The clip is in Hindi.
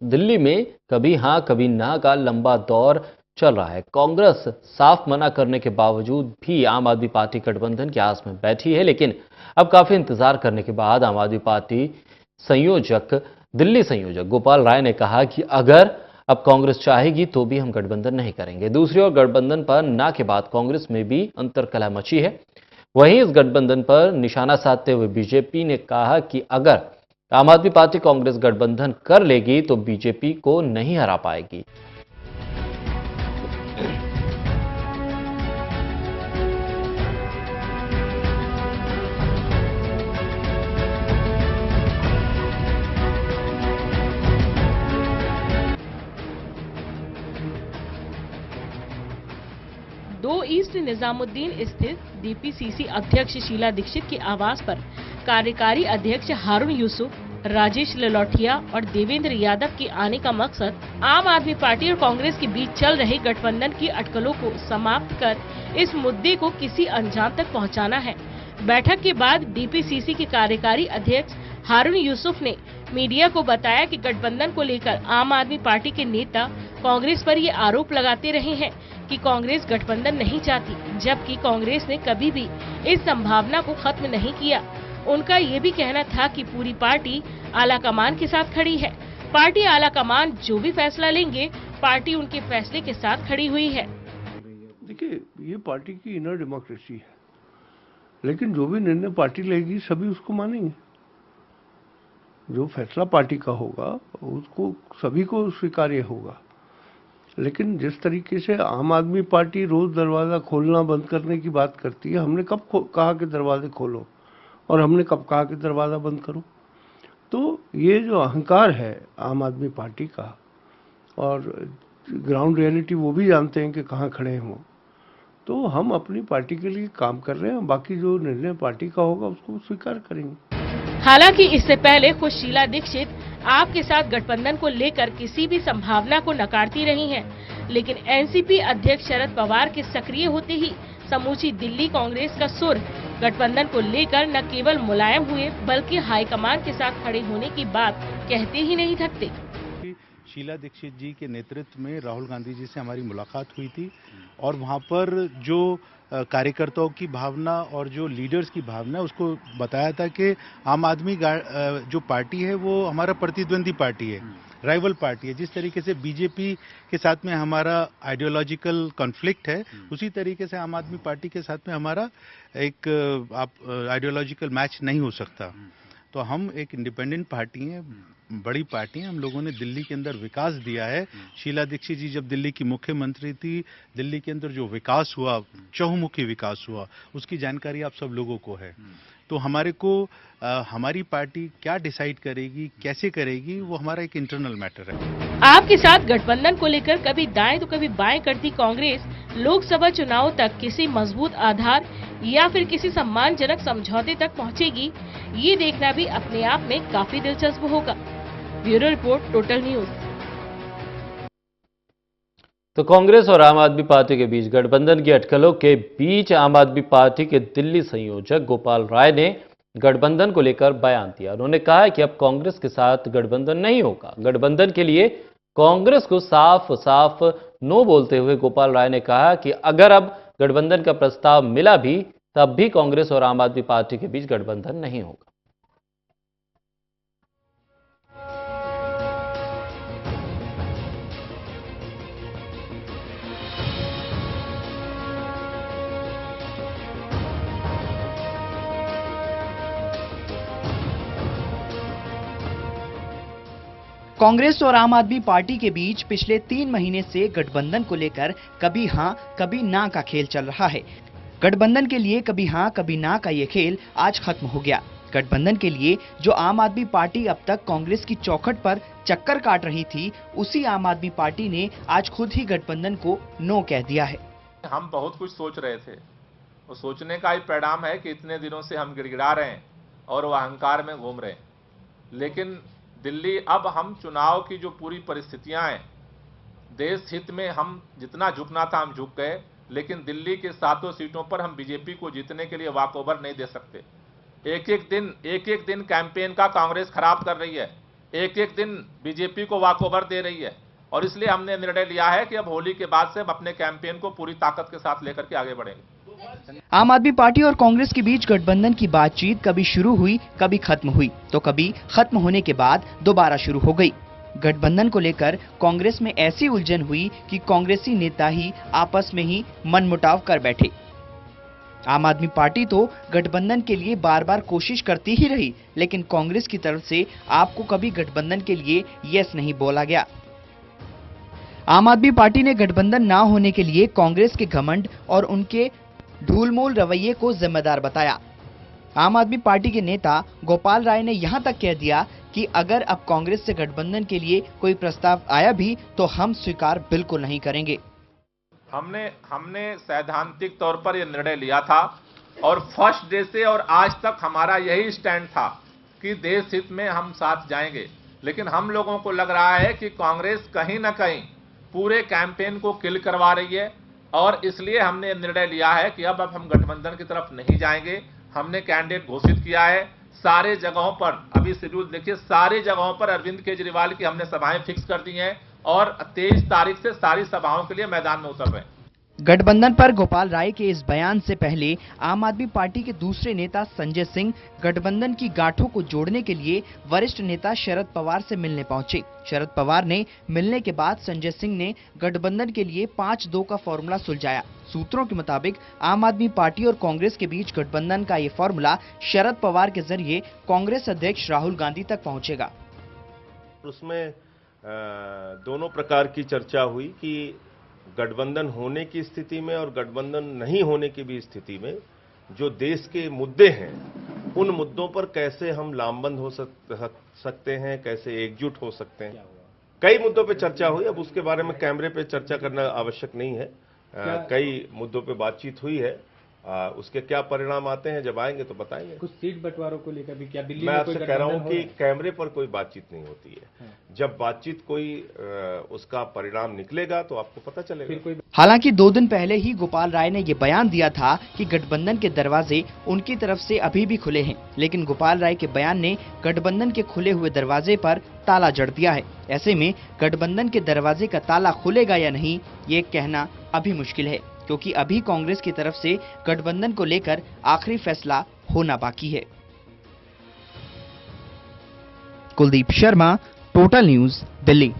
दिल्ली में कभी हां कभी ना का लंबा दौर चल रहा है। कांग्रेस साफ मना करने के बावजूद भी आम आदमी पार्टी गठबंधन की आस में बैठी है, लेकिन अब काफी इंतजार करने के बाद आम आदमी पार्टी संयोजक दिल्ली संयोजक गोपाल राय ने कहा कि अगर अब कांग्रेस चाहेगी तो भी हम गठबंधन नहीं करेंगे। दूसरी ओर गठबंधन पर ना के बाद कांग्रेस में भी अंतर्कलह मची है। वहीं इस गठबंधन पर निशाना साधते हुए बीजेपी ने कहा कि अगर आम आदमी पार्टी कांग्रेस गठबंधन कर लेगी तो बीजेपी को नहीं हरा पाएगी। 2 ईस्ट निजामुद्दीन स्थित डीपीसीसी अध्यक्ष शीला दीक्षित के आवास पर कार्यकारी अध्यक्ष हारून यूसुफ, राजेश ललोठिया और देवेंद्र यादव के आने का मकसद आम आदमी पार्टी और कांग्रेस के बीच चल रहे गठबंधन की अटकलों को समाप्त कर इस मुद्दे को किसी अंजाम तक पहुंचाना है। बैठक के बाद डीपीसीसी के कार्यकारी अध्यक्ष हारून यूसुफ ने मीडिया को बताया कि गठबंधन को लेकर आम आदमी पार्टी के नेता कांग्रेस पर ये आरोप लगाते रहे हैं कि कांग्रेस गठबंधन नहीं चाहती, जबकि कांग्रेस ने कभी भी इस संभावना को खत्म नहीं किया। उनका ये भी कहना था कि पूरी पार्टी आलाकमान के साथ खड़ी है। पार्टी आलाकमान जो भी फैसला लेंगे, पार्टी उनके फैसले के साथ खड़ी हुई है। देखिए, ये पार्टी की इनर डेमोक्रेसी है, लेकिन जो भी निर्णय पार्टी लेगी सभी उसको मानेंगे। जो फैसला पार्टी का होगा उसको सभी को स्वीकार्य होगा। लेकिन जिस तरीके से आम आदमी पार्टी रोज दरवाजा खोलना बंद करने की बात करती है, हमने कब कहा कि दरवाजे खोलो और हमने कब कहा कि दरवाजा बंद करो? तो ये जो अहंकार है आम आदमी पार्टी का, और ग्राउंड रियलिटी वो भी जानते हैं कि कहाँ खड़े हैं वो, तो हम अपनी पार्टी के लिए काम कर रहे हैं। बाकी जो निर्णय पार्टी का होगा उसको स्वीकार करेंगे। हालांकि इससे पहले खुद शीला दीक्षित आपके साथ गठबंधन को लेकर किसी भी संभावना को नकारती रही हैं, लेकिन एनसीपी अध्यक्ष शरद पवार के सक्रिय होते ही समूची दिल्ली कांग्रेस का सुर गठबंधन को लेकर न केवल मुलायम हुए, बल्कि हाईकमान के साथ खड़े होने की बात कहते ही नहीं थकते। शीला दीक्षित जी के नेतृत्व में राहुल गांधी जी से हमारी मुलाकात हुई थी और वहां पर जो कार्यकर्ताओं की भावना और जो लीडर्स की भावना, उसको बताया था कि आम आदमी जो पार्टी है वो हमारा प्रतिद्वंदी पार्टी है, राइवल पार्टी है। जिस तरीके से बीजेपी के साथ में हमारा आइडियोलॉजिकल कॉन्फ्लिक्ट है, उसी तरीके से आम आदमी पार्टी के साथ में हमारा एक आइडियोलॉजिकल मैच नहीं हो सकता। तो हम एक इंडिपेंडेंट पार्टी हैं, बड़ी पार्टी है। हम लोगों ने दिल्ली के अंदर विकास दिया है। शीला दीक्षित जी जब दिल्ली की मुख्यमंत्री थी, दिल्ली के अंदर जो विकास हुआ, चहुमुखी विकास हुआ, उसकी जानकारी आप सब लोगों को है। तो हमारे को हमारी पार्टी क्या डिसाइड करेगी, कैसे करेगी, वो हमारा एक इंटरनल मैटर है। आपके साथ गठबंधन को लेकर कभी दाएं तो कभी बाएं करती कांग्रेस लोकसभा चुनाव तक किसी मजबूत आधार या फिर किसी सम्मानजनक समझौते तक पहुंचेगी, ये देखना भी अपने आप में काफी दिलचस्प होगा। Bureau report, total news. तो कांग्रेस और आम आदमी पार्टी के बीच गठबंधन की अटकलों के बीच आम आदमी पार्टी के दिल्ली संयोजक गोपाल राय ने गठबंधन को लेकर बयान दिया। उन्होंने कहा है कि अब कांग्रेस के साथ गठबंधन नहीं होगा। गठबंधन के लिए कांग्रेस को साफ साफ नो बोलते हुए गोपाल राय ने कहा कि अगर अब गठबंधन का प्रस्ताव मिला भी, तब भी कांग्रेस और आम आदमी पार्टी के बीच गठबंधन नहीं होगा। कांग्रेस और आम आदमी पार्टी के बीच पिछले 3 महीने से गठबंधन को लेकर कभी हां कभी ना का खेल चल रहा है। गठबंधन के लिए कभी हां कभी ना का ये खेल आज खत्म हो गया। गठबंधन के लिए जो आम आदमी पार्टी अब तक कांग्रेस की चौखट पर चक्कर काट रही थी, उसी आम आदमी पार्टी ने आज खुद ही गठबंधन को नो कह दिया है। हम बहुत कुछ सोच रहे थे, वो सोचने का ही परिणाम है कि इतने दिनों से हम गिड़गिड़ा रहे हैं और वो अहंकार में घूम रहे हैं। लेकिन दिल्ली, अब हम चुनाव की जो पूरी परिस्थितियां हैं, देश हित में हम जितना झुकना था हम झुक गए, लेकिन दिल्ली के 7 सीटों पर हम बीजेपी को जीतने के लिए वॉक ओवर नहीं दे सकते। एक एक दिन कैंपेन का कांग्रेस खराब कर रही है। एक एक दिन बीजेपी को वॉकओवर दे रही है और इसलिए हमने निर्णय लिया है कि अब होली के बाद से हम अपने कैंपेन को पूरी ताकत के साथ लेकर के आगे बढ़ेंगे। आम आदमी पार्टी और कांग्रेस के बीच गठबंधन की बातचीत कभी शुरू हुई, कभी खत्म हुई, तो कभी खत्म होने के बाद दोबारा शुरू हो गई। गठबंधन को लेकर कांग्रेस में ऐसी उलझन हुई कि कांग्रेसी नेता ही आपस में ही मनमुटाव कर बैठे। आम आदमी पार्टी तो गठबंधन के लिए बार बार कोशिश करती ही रही, लेकिन कांग्रेस की तरफ से आपको कभी गठबंधन के लिए यस नहीं बोला गया। आम आदमी पार्टी ने गठबंधन ना होने के लिए कांग्रेस के घमंड और उनके ढूलमूल रवैये को जिम्मेदार बताया। आम आदमी पार्टी के नेता गोपाल राय ने यहां तक कह दिया कि अगर अब कांग्रेस से गठबंधन के लिए कोई प्रस्ताव आया भी तो हम स्वीकार बिल्कुल नहीं करेंगे। हमने सैद्धांतिक तौर पर यह निर्णय लिया था और फर्स्ट डे से और आज तक हमारा यही स्टैंड था कि देश हित में हम साथ जाएंगे, लेकिन हम लोगों को लग रहा है कि कांग्रेस कहीं ना कहीं पूरे कैंपेन को किल करवा रही है और इसलिए हमने निर्णय लिया है कि अब हम गठबंधन की तरफ नहीं जाएंगे। हमने कैंडिडेट घोषित किया है सारे जगहों पर, अभी शेड्यूल देखिए, सारी जगहों पर अरविंद केजरीवाल की हमने सभाएं फिक्स कर दी हैं और 23 तारीख से सारी सभाओं के लिए मैदान में उतर रहे हैं। गठबंधन पर गोपाल राय के इस बयान से पहले आम आदमी पार्टी के दूसरे नेता संजय सिंह गठबंधन की गांठों को जोड़ने के लिए वरिष्ठ नेता शरद पवार से मिलने पहुंचे। शरद पवार ने मिलने के बाद संजय सिंह ने गठबंधन के लिए 5-2 का फॉर्मूला सुलझाया। सूत्रों के मुताबिक आम आदमी पार्टी और कांग्रेस के बीच गठबंधन का ये फॉर्मूला शरद पवार के जरिए कांग्रेस अध्यक्ष राहुल गांधी तक पहुंचेगा। उसमें दोनों प्रकार की चर्चा हुई कि गठबंधन होने की स्थिति में और गठबंधन नहीं होने की भी स्थिति में जो देश के मुद्दे हैं उन मुद्दों पर कैसे हम लामबंद हो सकते हैं, कैसे एकजुट हो सकते हैं। कई मुद्दों पे चर्चा हुई। अब उसके बारे में कैमरे पे चर्चा करना आवश्यक नहीं है। कई मुद्दों पे बातचीत हुई है। उसके क्या परिणाम आते हैं जब आएंगे तो बताएंगे। कुछ सीट बंटवारों को लेकर भी क्या दिल्ली मैं में आपसे कह रहा हूं कि कैमरे पर कोई बातचीत नहीं होती है। जब बातचीत कोई उसका परिणाम निकलेगा तो आपको पता चलेगा। हालांकि 2 दिन पहले ही गोपाल राय ने ये बयान दिया था कि गठबंधन के दरवाजे उनकी तरफ से अभी भी खुले हैं, लेकिन गोपाल राय के बयान ने गठबंधन के खुले हुए दरवाजे पर ताला जड़ दिया है। ऐसे में गठबंधन के दरवाजे का ताला खुलेगा या नहीं, ये कहना अभी मुश्किल है, क्योंकि अभी कांग्रेस की तरफ से गठबंधन को लेकर आखिरी फैसला होना बाकी है। Kuldeep Sharma, total news, Delhi.